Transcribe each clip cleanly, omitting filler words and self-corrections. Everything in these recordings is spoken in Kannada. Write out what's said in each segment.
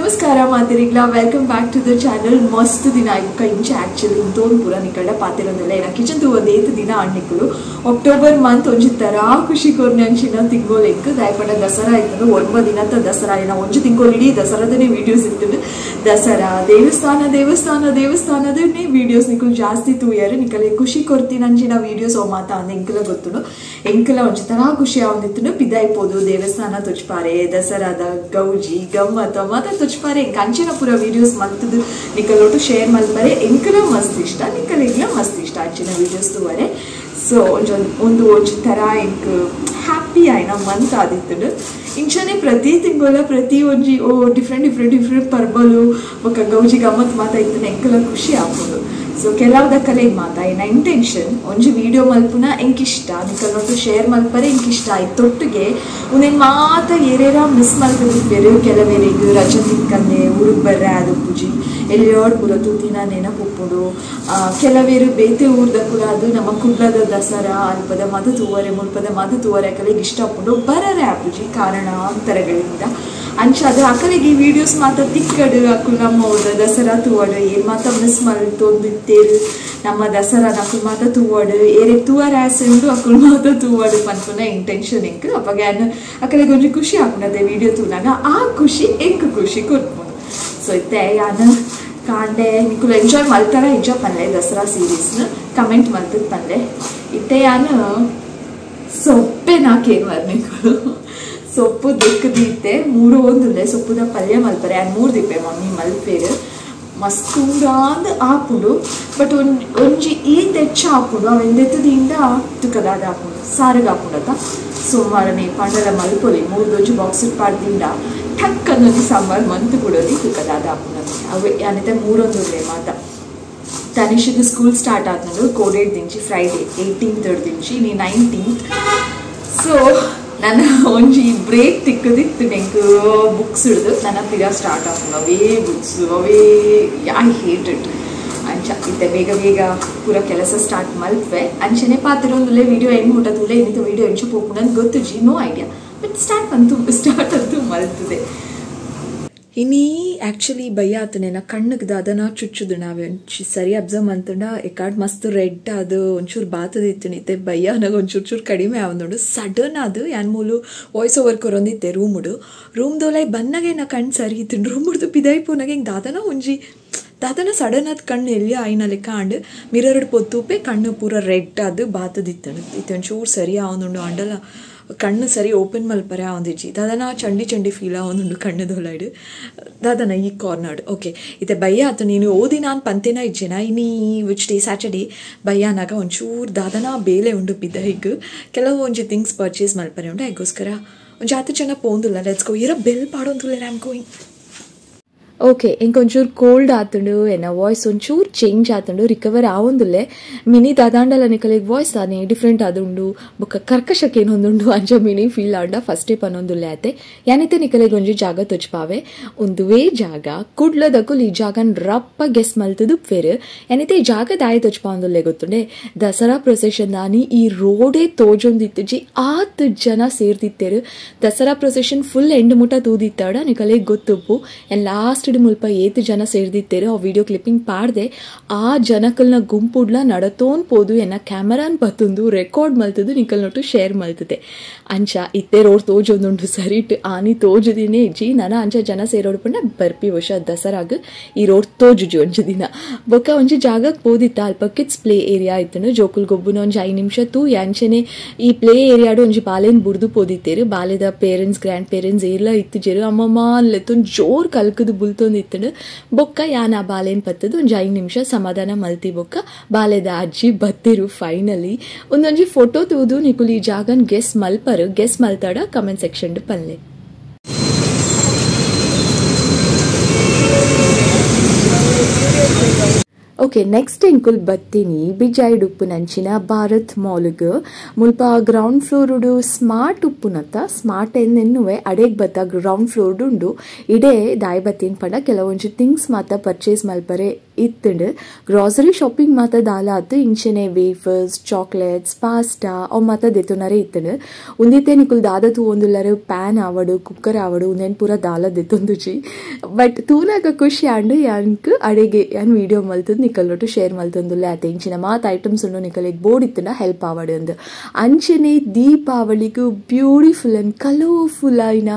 नमस्कार मातिरिग्ला welcome back to the channel मस्त दिन आयक इंच एक्चुअली इंतोन पूरा निकल पातिरोंदले ना किचन तू ओदेत दिन आण्णिकुलु अक्टोबर मंथ ಒಂಜಿ ತರಾ ಖುಷಿ ಕೊರ್ನಂಚಿನ ತಿಂಗೋಲೆಂಕ್ ದಾಯಪಂಡ ದಸರಾ ಇತ್ತು 9 ದಿನದ ದಸರಾ ಏನ ಒಂಜಿ ತಿಂಗೋಲ್ ಇಡೀ ದಸರಾದನೆ ವಿಡಿಯೋಸ್ ಇತ್ತು ದಸರಾ ದೇವಸ್ಥಾನದನೆ ವಿಡಿಯೋಸ್ ನಿಕುಲ್ ಜಾಸ್ತಿ ತೂಯರು ನಿಕಲೆ ಖುಷಿ ಕೊರ್ತಿನಂಚಿನ ವಿಡಿಯೋಸ್ ಓ ಮಾತ ಅಂದ ಎಂಕಲ ಗೊತ್ತುನು ಎಂಕಲ ಒಂಜಿ ತರಾ ಖುಷಿ ಆವಂದಿತ್ತು ಪಿದಾಯ್ಪೋದು ದೇವಸ್ಥಾನ ತುಚ್ಪಾರೆ ದಸರಾದ ಗೌಜಿ ಗಮ್ಮತ ಮಾತ ತುಚ್ಪಾರೆ ಕಂಚಿನ ಪೂರ ವಿಡಿಯೋಸ್ ಮಲ್ತದು ನಿಕಲೊಟ್ಟು ಶೇರ್ ಮಲ್ಪರೆ ಎಂಕಲ ಮಸ್ತ್ ಇಷ್ಟ ನಿಕಲೆಗ್ಲ ಮಸ್ತ್ ಇಷ್ಟ ಅಂಚಿನ ವಿಡಿಯೋಸ್ ತೂವರೆ सो ಒಂಜಿ ತರ ಎಂಕ್ ಹ್ಯಾಪಿ ಆಯ್ನ ಮಂತ್ ಆದಿತ್ತು ಇಂಚನೆ ಪ್ರತಿ ತಿಂಗಳ ಪ್ರತಿ ಒಂಜಿ ಡಿಫ್ರೆಂಟ್ ಪರ್ಬಲು ಬೊಕ ಗೌಜಿ ಗಮ್ಮತ್ ಮಾತ ಇತ್ತು ಎಂಕಲ ಖುಷಿ ಆಪುಂಡು सो ಕೆಲವದಕ್ಕಲೆ ಮಾತ ಏನ ಇಂಟೆನ್ಷನ್ ಒಂಜಿ ವಿಡಿಯೋ ಮಲ್ಪುನ ಎಂಕ್ ಇಷ್ಟ ನಿಕಲೊಟ್ಟು ಶೇರ್ ಮಲ್ಪರೆ ಎಂಕ್ ಇಷ್ಟ ಆಯ್ತು ಒಟ್ಟಿಗೆ ಉನೆನ್ ಮಾತ ಏರೇರ ಮಿಸ್ ಮಲ್ಪದಿಪ್ಪೆರು ಕೆಲವೆರಿಗೆ ರಜೆ ತಿಕ್ಕಂದೆ ಊರಿಗೆ ಬರ್ರೆ ಅದು ಪೂಜಿ ಎಲ್ಲಿಯೋಡ್ ಪೂರ ತೂತಿನ ನೆನಪುಪ್ಪುಡು ಕೆಲವೇರು ಬೇತೆ ಊರ್ದ ಕೂಡ ಅದು ನಮ್ಮ ಕುಡ್ಲದ ದಸರಾ ಅಲ್ಪದ ಮದ ತೂವರೆ ಮುಲ್ಪದ ಮದ ತೂವರೆ ಅಕಲಿಗೆ ಇಷ್ಟ ಪುಂಡು ಬರರೆ ಆಪುಜಿ ಕಾರಣಾಂತರಗಳಿಂದ ಅಂಚ ಅದು ಅಕಲಿಗೆ ಈ ವಿಡಿಯೋಸ್ ಮಾತ ತಿಕ್ಕಡು ಅಕುಲ್ ನಮ್ಮ ಹೋದ ದಸರಾ ತೂವಡು ಏನ್ ಮಾತ ಮಿಸ್ ಮಲ್ತೊಂದಿತ್ತೇರು ನಮ್ಮ ದಸರಾ ಅಕುಲ್ ಮಾತ ತೂವಡು ಏರೆ ತೂವರ ಆಸೆಂಡು ಅಕುಲ್ ಮಾತ ತೂವಡು ಪನ್ಪುನ ಇಂಟೆನ್ಷನ್ ಎಂಕ್ ಅಪ್ಪಗೆ ಅಕಲಿಗೆ ಒಂಜಿ ಖುಷಿ ಆಪುನದೆ ವಿಡಿಯೋ ತೂನಾಗ ಆ ಖುಷಿ ಎಂಕ್ ಖುಷಿ ಕೊರ್ಪುಂಡು सो इत्ते यान कांडे निकुल एंजॉय मल्तार एंजॉय पन्ले दसरा सीरीज कमेंट मल्तद पन्ले इत्ते यान सोप्पे नाकेन वर्निकुल सोप्पु दिक्कदीते मूರು ಒಂದುಲೆ ಸೊಪ್ಪುದ ಪಲ್ಯ ಮಲ್ಪರೆ ಯಾನ್ ಮೂರು ದಿಪ್ಪೆ ಮಮ್ಮಿ ಮಲ್ಪೇರು ಮಸ್ತೂರಾಂದ್ ಆಪುಡು ಬಟ್ ಒಂಜಿ ಈ ತೆಚ್ಚ ಆಪುಡು ಅವೆಂದೆತ್ತದಿಂದ ತುಕದಾದ ಆಪುಡು ಸಾರಗ ಆಪುಡತ ಸೋಮವಾರನೇ ಪಾಂಡಲ ಮಲ್ಪೊಲಿ ಮೂರು ದೊಂಜಿ ಬಾಕ್ಸ್ ಪಾಡ್ದಿಂದ ठक्क ಅನ್ನೋದು ಸಾಂಬಾರ್ ಮಂತ್ ಕೊಡೋದಿ ತುಕದಾದ ಆಪುನದು ಅವೆ ಯಾನಿತೆ ಮೂರೊಂದುಲೆ ಮಾತ ತನಿಷಿದ ಸ್ಕೂಲ್ ಸ್ಟಾರ್ಟ್ ಆದ್ನದು ಕೋಡೆಡ್ ದಿಂಚಿ ಫ್ರೈಡೇ 18th ದಿಂಚಿ ನೀ 19th ಸೊ ನನ್ನ ಒಂಜಿ ಬ್ರೇಕ್ ತಿಕ್ಕದಿತ್ತು ನೆಂಕು ಬುಕ್ಸ್ ಹಿಡಿದು ನನ್ನ ಪಿರಿಯಡ್ ಸ್ಟಾರ್ಟ್ ಆಪುನ ಅವೇ ಬುಕ್ಸ್ ಅವೇ ಐ ಹೇಟ್ ಇಟ್ ಅಂಚ ಇತ್ತೆ ಬೇಗ ಪೂರ ಕೆಲಸ ಸ್ಟಾರ್ಟ್ ಮಲ್ಪೆ ಅಂಚನೆ ಪಾತಿರೊಂದುಲೆ ವಿಡಿಯೋ ಹೆಂಗ್ ಮುಟ್ಟದುಲೆ ಏನಿತ್ತು ವಿಡಿಯೋ ಎಂಚು ಪೋಪುನಂದು ಗೊತ್ತು ಜಿ ನೋ ಐಡಿಯಾ बट स्टार्ट अंतु मल्तदे इनी एक्चुअली भैया आतने ना कण्णग दादना चुच्चुदु नावे ಒಂಚಿ ಸರಿ ಅಬ್ಸರ್ವ್ ಮಂತಂಡ ಎಕಾಡ್ ಮಸ್ತ್ ರೆಡ್ ಅದು ಒಂಚೂರು ಬಾತದಿತ್ತನಿತೆ ಭಯ್ಯ ನನಗೆ ಒಂಚೂರು ಕಡಿಮೆ ಆವಂದೋಡು ಸಡನ್ ಅದು ಯಾನ್ ಮೂಲು ವಾಯ್ಸ್ ಓವರ್ ಕೊರೊಂದಿತ್ತೆ ರೂಮ್ ದೋಲೈ ಬನ್ನಗೆ ನಾ ಕಣ್ಣು ಸರಿ ಇತ್ತು ರೂಮ್ ಮುಡ್ದು ಪಿದಾಯ್ಪು ನಗೆ ದಾದನ ಸಡನ್ ಅದು ಕಣ್ಣು ಎಲ್ಲಿ ಆಯ್ನ ಲೆಕ್ಕ ಅಂಡ್ ಮಿರರ್ ಪೊತ್ತುಪೆ ಕಣ್ಣು ಪೂರ ರೆಡ್ ಅದು ಬಾತದಿತ್ತನು ಇತ್ತು ಒಂಚೂರು ಸರಿ ಆವಂದುಂಡು ಅಂಡಲ ಕಣ್ಣು ಸರಿ ಓಪನ್ ಮಲ್ಪರೆ ಆವಂದಿಜ್ಜಿ ದಾದನ ಚಂಡಿ ಫೀಲ್ ಆವಂದುಂಡು ಕಣ್ಣು ದೊಲೈಡು ದಾದನ ಈ ಕಾರ್ನರ್ಡ್ ಓಕೆ ಇತ್ತೆ ಭಯ್ಯ ಆತ ನೀನು ಓದಿ ನಾನು ಪಂತೇನ ಇಜ್ಜೆನ ಇನ್ನೀ ವಿಚ್ ಡೇ ಸ್ಯಾಟರ್ಡೇ ಭಯ್ಯನಾಗ ಒಂಚೂರು ದಾದನ ಬೇಲೆ ಉಂಡು ಬಿದ್ದ ಹೀಗೆ ಕೆಲವು ಒಂಜಿ ಥಿಂಗ್ಸ್ ಪರ್ಚೇಸ್ ಮಲ್ಪರೆ ಉಂಡು ಅದಕ್ಕೋಸ್ಕರ ಒಂಜಿ 10 ಜನ ಪೋಂದುಲ್ಲ ಲೆಟ್ಸ್ ಗೋ ಇರ ಬೆಲ್ ಪಾಡೊಂದುಲ್ಲ ಐ ಆಮ್ ಗೋಯಿಂಗ್ ಓಕೆ ಇಂಕೊಂಚೂರು ಕೋಲ್ಡ್ ಆತುಂಡು ಎನ್ನ ವಾಯ್ಸ್ ಒಂಚೂರು ಚೇಂಜ್ ಆತುಂಡು ರಿಕವರ್ ಆವೊಂದುಲ್ಲೆ ಮಿನಿ ದಾದಾಂಡಲ ನಿಕಲಿಗೆ ವಾಯ್ಸ್ ತಾನೆ ಡಿಫ್ರೆಂಟ್ ಆದುಂಡು ಬೊಕ್ಕ ಕರ್ಕಶಕ್ಕೇನು ಹೊಂದುಂಡು ಅಂಚ ಮಿನಿ ಫೀಲ್ ಆಂಡ ಫಸ್ಟೇ ಪನ್ನೊಂದುಲ್ಲೆ ಆತೆ ಯಾನಿತೆ ನಿಕಲಿಗೆ ಒಂಜಿ ಜಾಗ ತುಚ್ಪಾವೆ ಒಂದುವೇ ಜಾಗ ಕುಡ್ಲದಕ್ಕುಲ್ ಈ ಜಾಗನ್ ರಪ್ಪ ಗೆಸ್ ಮಲ್ತದು ಫೇರ್ ಯಾನಿತೆ ಈ ಜಾಗ ದಾಯಿ ತುಚ್ಪಾಂದುಲ್ಲೆ ಗೊತ್ತುಂಡೆ ದಸರಾ ಪ್ರೊಸೆಷನ್ ದಾನಿ ಈ ರೋಡೇ ತೋಜೊಂದಿತ್ತುಜಿ 10 ಜನ ಸೇರ್ದಿತ್ತೇರು ದಸರಾ ಪ್ರೊಸೆಷನ್ ಫುಲ್ ಎಂಡ್ ಮುಟ ತೂದಿತ್ತಾಡ ನಿಕಲಿಗೆ ಗೊತ್ತುಪ್ಪು ಆ್ಯಂಡ್ ಲಾಸ್ಟ್ ಮುಲ್ಪ 8 ಜನ ಸೇರ್ದಿತ್ತೇರು ಆ ವಿಡಿಯೋ ಕ್ಲಿಪ್ಪಿಂಗ್ ಪಾಡ್ದೆ ಆ ಜನಕಲ್ನ ಗುಂಪುಡ್ಲ ನಡತೋನ್ ಪೋದು ಎನ್ನ ಕ್ಯಾಮರಾನ್ ಬತ್ತುಂದು ರೆಕಾರ್ಡ್ ಮಲ್ತದು ನಿಕಲ್ ನೋಟು ಶೇರ್ ಮಲ್ತದೆ ಅಂಚ ಇತ್ತೆ ರೋಡ್ ತೋಜೊಂದುಂಡು ಸರಿಟ್ ಆನಿ ತೋಜುದಿನೇ ಇಜ್ಜಿ ನನ ಅಂಚ ಜನ ಸೇರೋಡು ಪಂಡ ಬರ್ಪಿ ವರ್ಷ ದಸರಾಗ ಈ ರೋಡ್ ತೋಜುಜಿ ಒಂಜಿ ದಿನ ಬೊಕ್ಕ ಒಂಜಿ ಜಾಗಕ್ಕೆ ಪೋದಿತ್ತ ಅಲ್ಪ ಕಿಡ್ಸ್ ಪ್ಲೇ ಏರಿಯಾ ಇತ್ತನು ಜೋಕುಲ್ ಗೊಬ್ಬುನ ಒಂಜಿ 5 ನಿಮಿಷ ತೂ ಯಾಂಚನೆ ಈ ಪ್ಲೇ ಏರಿಯಾಡು ಒಂಜಿ ಬಾಲೆನ್ ಬುಡ್ದು ಪೋದಿತ್ತೇರು ಬಾಲೆದ ಪೇರೆಂಟ್ಸ್ ಗ್ರ್ಯಾಂಡ್ ಪೇರೆಂಟ್ಸ್ ಏರ್ಲ ಇತ್ತುಜೇರು ಅಮ್ಮಮ್ಮ ಅನ್ಲೆತ್ತೊಂದು ಜೋರ್ ಕಲ್ಕದು ಬುಲ್ತೊಂದಿತ್ತನು ಬೊಕ್ಕ ಯಾನ ಬಾಲೆನ್ ಪತ್ತದು ಒಂಜಿ 5 ನಿಮಿಷ ಸಮಾಧಾನ ಮಲ್ತಿ ಬೊಕ್ಕ ಬಾಲೆದ ಅಜ್ಜಿ ಬತ್ತಿರು ಫೈನಲಿ ಒಂದೊಂಜಿ ಫೋಟೋ ತೂದು ನಿಕುಲ್ ಈ ಜಾಗನ್ ಗೆಸ್ ಮಲ್ತಾಡ ಕಮೆಂಟ್ ಸೆಕ್ಷನ್ ಪನ್ಲೆ ಓಕೆ ನೆಕ್ಸ್ಟ್ ಎಂಕುಲ್ ಬತ್ತೀನಿ ಬಿಜಾಯ್ಡ್ ಉಪ್ಪು ನಂಚಿನ ಭಾರತ್ ಮಾಲ್ಗ್ ಮುಲ್ಪ ಗ್ರೌಂಡ್ ಫ್ಲೋರುಡು ಸ್ಮಾರ್ಟ್ ಉಪ್ಪುನತ್ತ ಸ್ಮಾರ್ಟ್ ಎನ್ನುವೆ ಅಡೆಗ್ ಬತ್ತ ಗ್ರೌಂಡ್ ಫ್ಲೋರ್ಡ್ ಉಂಡು ಇಡೇ ದಾಯ್ ಬತ್ತೀನಿ ಪಂಡ ಕೆಲವೊಂಜಿ ಥಿಂಗ್ಸ್ ಮಾತ ಪರ್ಚೇಸ್ ಮಲ್ಪರೆ ಇತ್ತುಂಡು ಗ್ರಾಸರಿ ಶಾಪಿಂಗ್ ಮಾತ ದಾಲ ಆತು ಇಂಚೆನೆ ವೇಫರ್ಸ್ ಚಾಕ್ಲೇಟ್ಸ್ ಪಾಸ್ಟಾ ಅವು ಮಾತ ದೆತ್ತುನರೆ ಇತ್ತುಂಡು ಉಂದಿತ್ತೆ ನಿಕುಲ್ ದಾದ ತೂವೊಂದುಲ್ಲರು ಪ್ಯಾನ್ ಆವಡು ಕುಕ್ಕರ್ ಆವಡು ಉಂದೆನ್ ಪೂರ ದಾಲ ದೆತ್ತೊಂದುಜಿ ಬಟ್ ತೂನಾಗ ಖುಷಿ ಆಂಡು ಯಾನ್ಕ್ ಅಡೆಗೆ ಯಾನ್ ವಿಡಿಯೋ ಮಲ್ತದ್ ನಿಕಲ್ಲೊಟ್ಟು ಶೇರ್ ಮಲ್ತೊಂದುಲ್ಲೆ ಆತ ಇಂಚಿನ ಮಾತ ಐಟಮ್ಸ್ ಉಂಡು ನಿಕಲಿಗೆ ಬೋರ್ಡ್ ಇತ್ತುಂಡ ಹೆಲ್ಪ್ ಆವಡು ಅಂದು ಅಂಚೆನೆ ದೀಪಾವಳಿಗೂ ಬ್ಯೂಟಿಫುಲ್ ಅಂಡ್ ಕಲರ್ಫುಲ್ ಆಯ್ನ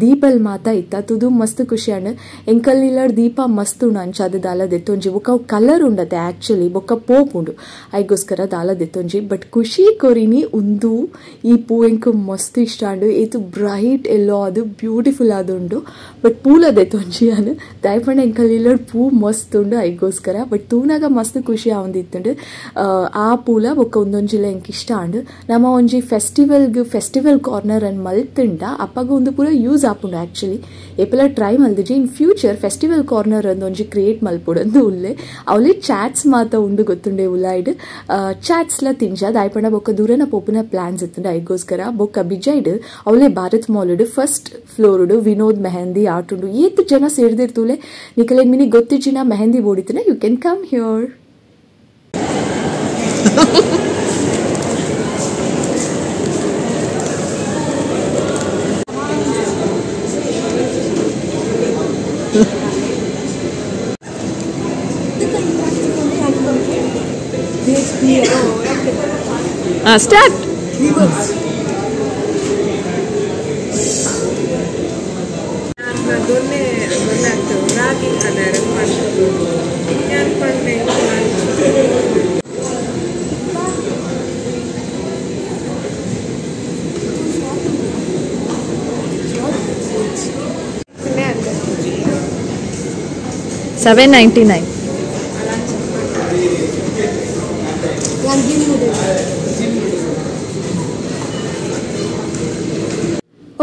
ದೀಪಲ್ ಮಾತ ಇತ್ತ ತುದು ಮಸ್ತ್ ಖುಷಿ ಆಂಡು ಎಂಕಲ್ ನಿಲ್ಲಡ್ ದೀಪ ಮಸ್ತ್ ಉಂಡು ಅಂಚ ಅದು ದಾಲ ದೆತ್ತೊಂಜಿ ಬೊಕ್ಕ ಕಲರ್ ಉಂಡತೆ ಆಕ್ಚುಲಿ ಬೊಕ್ಕ ಪೋಪ್ ಉಂಡು ಐಗೋಸ್ಕರ ದಾಲ ದೆತ್ತೊಂಜಿ ಬಟ್ ಖುಷಿ ಕೊರಿನಿ ಉಂದು ಈ ಪೂ ಎಂಕ್ ಮಸ್ತ್ ಇಷ್ಟ ಆಂಡು ಏತು ಬ್ರೈಟ್ ಎಲ್ಲೋ ಅದು ಬ್ಯೂಟಿಫುಲ್ ಆದುಂಡು ಬಟ್ ಪೂಲ ದೆತ್ತೊಂಜಿ ಅನು ದಯಪಂಡ ಎಂಕಲ್ ನಿಲ್ಲಡ್ ಪೂ ಮಸ್ತ್ ಉಂಡು ಐಗೋಸ್ಕರ ಬಟ್ ತೂನಾಗ ಮಸ್ತ್ ಖುಷಿ ಆವೊಂದಿತ್ತುಂಡು ಆ ಪೂಲ ಬೊಕ್ಕ ಒಂದೊಂಜಿಲ ಎಂಕ್ ಇಷ್ಟ ಆಂಡು ನಮ್ಮ ಒಂಜಿ ಫೆಸ್ಟಿವಲ್ ಕಾರ್ನರ್ ಅನ್ ಮಲ್ತುಂಡ ಅಪ್ಪಗ ಒಂದು ಪೂರ ಯೂಸ್ ಆಪುಂಡು ಆಕ್ಚುಲಿ ಎಪ್ಪಲ ಟ್ರೈ ಮಲ್ದಿಜಿ ಇನ್ ಫ್ಯೂಚರ್ ಫೆಸ್ಟಿವಲ್ ಕಾರ್ನರ್ ಒಂದೊಂಜಿ ಕ್ರಿಯೇಟ್ ಮಲ್ಪುಡಂದು ಉಲ್ಲೆ ಅವಳೆ ಚಾಟ್ಸ್ ಮಾತ ಉಂಡು ಗೊತ್ತುಂಡೆ ಉಲಾಯ್ಡ್ ಚಾಟ್ಸ್ಲ ತಿಂಜ ದಾಯ್ಪಂಡ ಬೊಕ್ಕ ದೂರನ ಪೋಪುನ ಪ್ಲಾನ್ಸ್ ಇತ್ತುಂಡು ಐಗೋಸ್ಕರ ಬೊಕ್ಕ ಬಿಜೈಡ್ ಅವಳೆ ಭಾರತ್ ಮಾಲ್ಡ್ ಫಸ್ಟ್ ಫ್ಲೋರ್ಡ್ ವಿನೋದ್ ಮೆಹಂದಿ ಆರ್ಟ್ ಉಂಡು ಏತ್ ಜನ ಸೇರ್ದಿರ್ತೂಲೆ ನಿಕಲೆಗ್ ಮಿನಿ ಗೊತ್ತಿಜಿನ ಮೆಹಂದಿ ಬೋಡಿತನ you can come here Start. $7.99.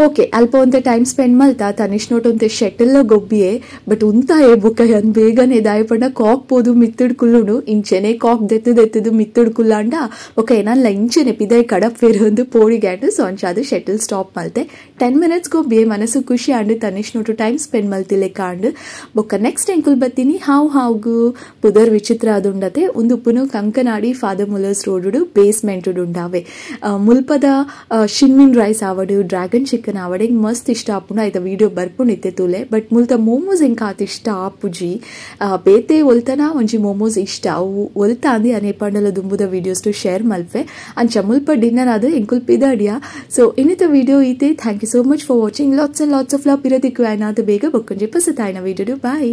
Okay ಅಲ್ಪ ಒಂತೆ ಟೈಮ್ ಸ್ಪೆಂಡ್ ಮಲ್ತಾ ತನಿಷ್ ನೋಟ್ ಒಂತೆ ಶೆಟಲ್ ಗೊಬ್ಬಿಯೇ ಬಟ್ ಉಂತ ಬುಕ್ಕ ಅನ್ ಬೇಗನೆ ದಾಯಪಂಡ ಕಾಕ್ ಪೋದು ಮಿತ್ತಡ್ ಕುಲ್ಲುಡು ಇಂಚೆನೆ ಕಾಕ್ ದೆತ್ತದು ಮಿತ್ತಡ್ ಕುಲ್ಲಾಂಡ ಓಕೆ ಏನಲ್ಲ ಇಂಚೆನೆ ಪಿದಾಯ್ ಕಡಪ್ ಬೇರೊಂದು ಪೋಡಿಗ್ಯಾಟು ಸೊ ಅಂಚ ಅದು ಶೆಟಲ್ ಸ್ಟಾಪ್ ಮಲ್ತೆ 10 minutes ಗೊಬ್ಬಿಯೇ ಮನಸ್ಸು ಖುಷಿ ಆಂಡು ತನಿಷ್ ನೋಟು ಟೈಮ್ ಸ್ಪೆಂಡ್ ಮಲ್ತಿಲೆ ಕಾಂಡು ಬೊಕ್ಕ ನೆಕ್ಸ್ಟ್ ಎಂಕುಲ್ ಬತ್ತೀನಿ ಹಾವ್ಗೂ ಪುದರ್ ವಿಚಿತ್ರ ಅದುಂಡತೆ ಒಂದು ಉಪ್ಪುನು Kankanady Father Muller's road basement ಉಂಡಾವೆ ಮುಲ್ಪದ ಶಿನ್ಮಿನ್ ರೈಸ್ ಆವಡು ಡ್ರ್ಯಾಗನ್ ಚಿಕನ್ आवडेग मस्त इष्ट आपुंड आयता वीडियो बर्पुंड इत्ते तुले बट मुल्ता मोमोज ಎಂಕ ಆತ ಇಷ್ಟ ಆಪುಜಿ ಬೇತೆ ಒಲ್ತನ ಒಂಜಿ ಮೋಮೋಸ್ ಇಷ್ಟ ಅವು ಒಲ್ತಾಂದಿ ಅನೆ ಪಂಡಲ ದುಂಬುದ ವಿಡಿಯೋಸ್ ಟು ಶೇರ್ ಮಲ್ಪೆ ಅಂಚ ಮುಲ್ಪ ಡಿನ್ನರ್ ಆದ ಎಂಕುಲ್ ಪಿದಾಡಿಯಾ ಸೊ ಇನ್ನಿತ ವಿಡಿಯೋ ಇತ್ತೆ thank you so much for watching lots and lots of love ಪಿರತಿಕ್ಕು ಆಯ್ನಾದ ಬೇಗ ಬೊಕ್ಕೊಂಜಿ ಪಸತಾಯ್ನ ವಿಡಿಯೋ ಬಾಯ್